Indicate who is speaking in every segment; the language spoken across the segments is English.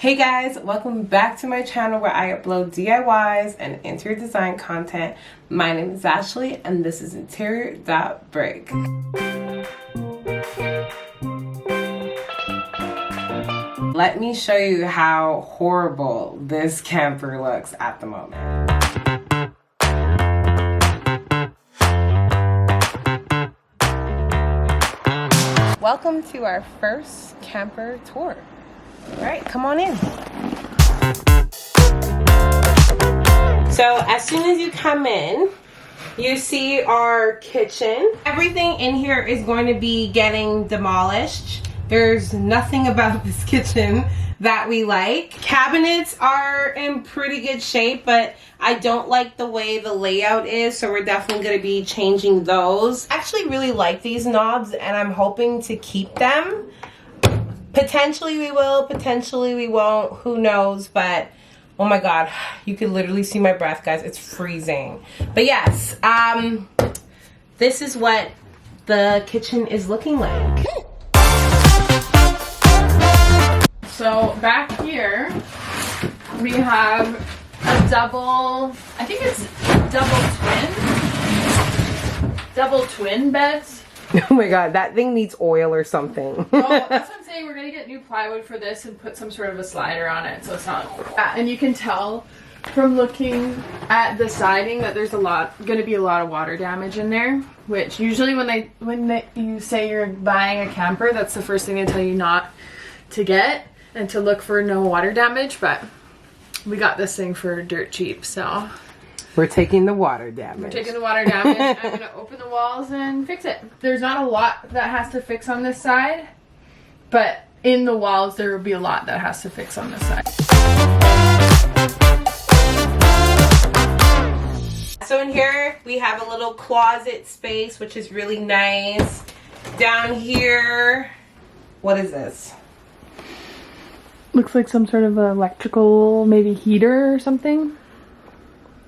Speaker 1: Hey guys, welcome back to my channel where I upload DIYs and interior design content. My name is Ashley and this is Interior.Break. Let me show you how horrible this camper looks at the moment. Welcome to our first camper tour. All right, come on in. So as soon as you come in, you see our kitchen. Everything in here is going to be getting demolished. There's nothing about this kitchen that we like. Cabinets are in pretty good shape, but I don't like the way the layout is, so we're definitely going to be changing those. I actually really like these knobs and I'm hoping to keep them. Potentially we will, potentially we won't, who knows, but oh my god, you can literally see my breath, guys. It's freezing. But yes, this is what the kitchen is looking like.
Speaker 2: So back here we have a double, I think it's double twin beds.
Speaker 1: Oh my god, that thing needs oil or something.
Speaker 2: Oh, that's what I'm saying. We're gonna get new plywood for this and put some sort of a slider on it so it's not. And you can tell from looking at the siding that there's gonna be a lot of water damage in there. Which usually when you say you're buying a camper, that's the first thing they tell you not to get and to look for no water damage. But we got this thing for dirt cheap, so.
Speaker 1: We're taking the water damage.
Speaker 2: We're taking the water damage. I'm going to open the walls and fix it. There's not a lot that has to fix on this side, but in the walls there will be a lot that has to fix on this side.
Speaker 1: So in here we have a little closet space, which is really nice. Down here, what is this?
Speaker 2: Looks like some sort of electrical, maybe heater or something.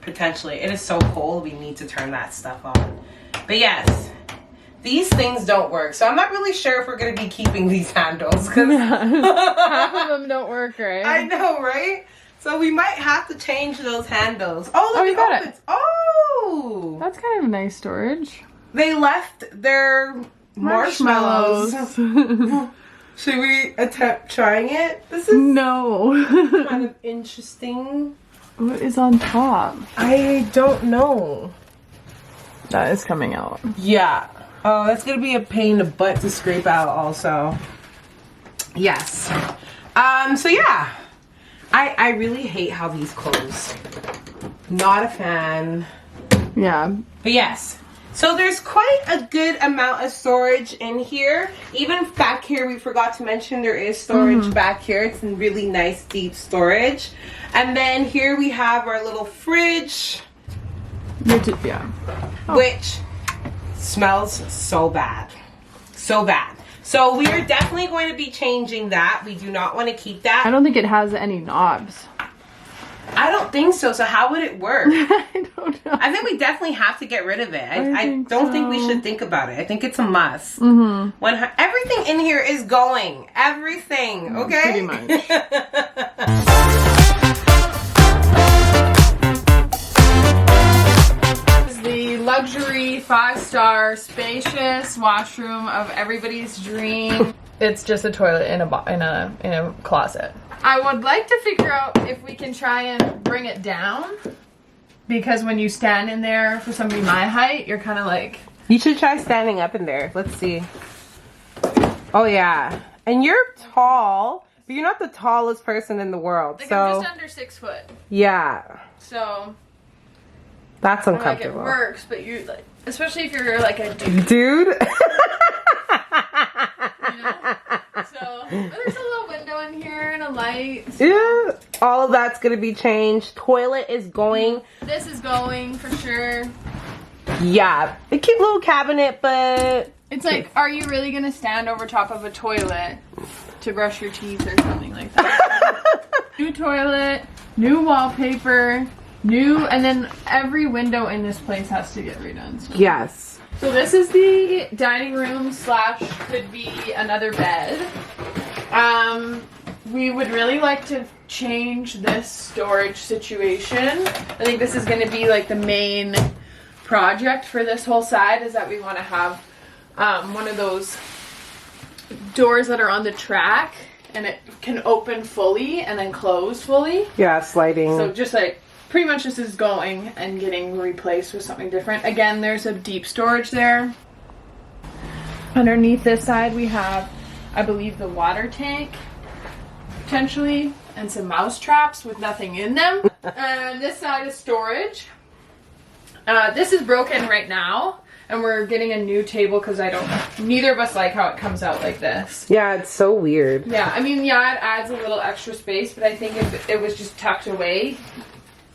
Speaker 1: Potentially. It is so cold, we need to turn that stuff on. But yes, these things don't work. So I'm not really sure if we're going to be keeping these handles.
Speaker 2: Half of them don't work, right?
Speaker 1: I know, right? So we might have to change those handles. Oh, look,
Speaker 2: you got it.
Speaker 1: Oh!
Speaker 2: That's kind of nice storage.
Speaker 1: They left their marshmallows. Should we attempt trying it? This is
Speaker 2: no.
Speaker 1: kind of interesting.
Speaker 2: What is on top?
Speaker 1: I don't know.
Speaker 2: That is coming out.
Speaker 1: Yeah. Oh, that's gonna be a pain in the butt to scrape out also. Yes. So yeah. I really hate how these close. Not a fan.
Speaker 2: Yeah.
Speaker 1: But yes. So there's quite a good amount of storage in here. Even back here, we forgot to mention there is storage back here. It's in really nice deep storage. And then here we have our little fridge.
Speaker 2: Yeah. Oh.
Speaker 1: Which smells so bad. So bad. So we are definitely going to be changing that. We do not want to keep that.
Speaker 2: I don't think it has any knobs.
Speaker 1: I don't think so. So how would it work?
Speaker 2: I don't know.
Speaker 1: I think we definitely have to get rid of it. I don't think we should think about it. I think it's a must. When everything in here is going. Everything. Okay?
Speaker 2: Pretty much. The luxury 5-star spacious washroom of everybody's dream. It's just a toilet in a closet. I would like to figure out if we can try and bring it down, because when you stand in there for somebody my height, you're kind of like.
Speaker 1: You should try standing up in there. Let's see. Oh yeah, and you're tall, but you're not the tallest person in the world.
Speaker 2: Like,
Speaker 1: so
Speaker 2: I'm just under 6 foot.
Speaker 1: Yeah.
Speaker 2: So.
Speaker 1: That's uncomfortable.
Speaker 2: Like, it works, but you like, especially if you're like a dude.
Speaker 1: Dude.
Speaker 2: You know? So there's a little window in here and a light. So.
Speaker 1: Yeah. All of that's gonna be changed. Toilet is going.
Speaker 2: This is going for sure.
Speaker 1: Yeah. A cute little cabinet, but
Speaker 2: it's like, are you really gonna stand over top of a toilet to brush your teeth or something like that? New toilet, new wallpaper. And then every window in this place has to get redone. So.
Speaker 1: Yes.
Speaker 2: So this is the dining room / could be another bed. we would really like to change this storage situation. I think this is going to be like the main project for this whole side, is that we want to have one of those doors that are on the track and it can open fully and then close fully.
Speaker 1: Yeah, sliding.
Speaker 2: So just like pretty much this is going and getting replaced with something different. Again, there's a deep storage there. Underneath this side we have, I believe, the water tank potentially and some mouse traps with nothing in them. And this side is storage. This is broken right now, and we're getting a new table because neither of us like how it comes out like this.
Speaker 1: Yeah, it's so weird.
Speaker 2: Yeah, I mean, yeah, it adds a little extra space, but I think if it was just tucked away,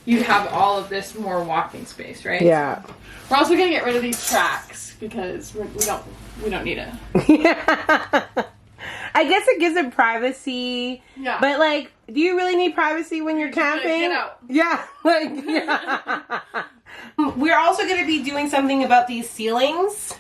Speaker 2: you'd have all of this more walking space, right?
Speaker 1: Yeah.
Speaker 2: We're also gonna get rid of these tracks because we don't need it.
Speaker 1: Yeah. I guess it gives it privacy.
Speaker 2: Yeah.
Speaker 1: But like, do you really need privacy when you're camping?
Speaker 2: Get out.
Speaker 1: Yeah. Like, yeah. We're also going to be doing something about these ceilings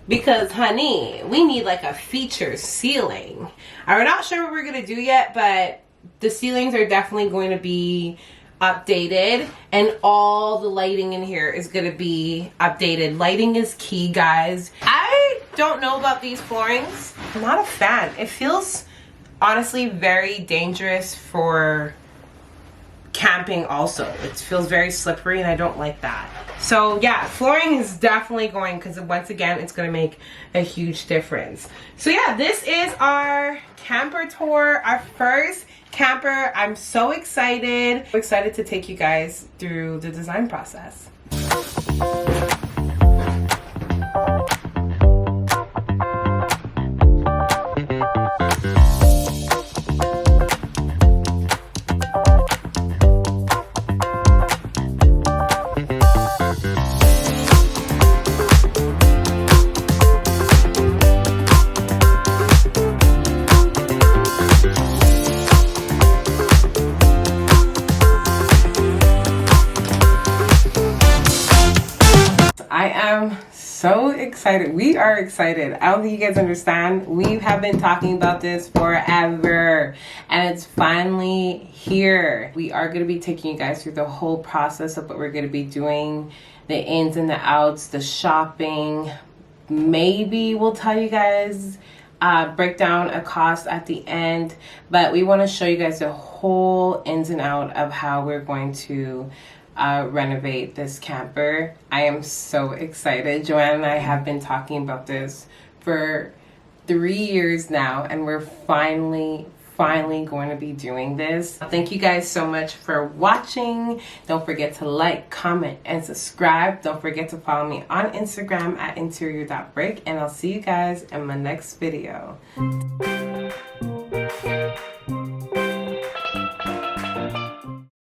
Speaker 1: because, honey, we need like a feature ceiling. We're not sure what we're going to do yet, but the ceilings are definitely going to be updated, and all the lighting in here is going to be updated. Lighting is key, guys. I don't know about these floorings. I'm not a fan. It feels honestly very dangerous for camping also. It feels very slippery and I don't like that. So yeah, flooring is definitely going, because once again it's going to make a huge difference. So yeah, this is our camper tour, our first camper. I'm so excited. I'm excited to take you guys through the design process. I am so excited. We are excited. I don't think you guys understand. We have been talking about this forever and it's finally here. We are going to be taking you guys through the whole process of what we're going to be doing, the ins and the outs, the shopping. Maybe we'll tell you guys, break down a cost at the end, but we want to show you guys the whole ins and out of how we're going to renovate this camper. I am so excited. Joanna and I have been talking about this for 3 years now, and we're finally going to be doing this. Thank you guys so much for watching. Don't forget to like, comment, and subscribe. Don't forget to follow me on Instagram at interior.break, and I'll see you guys in my next video.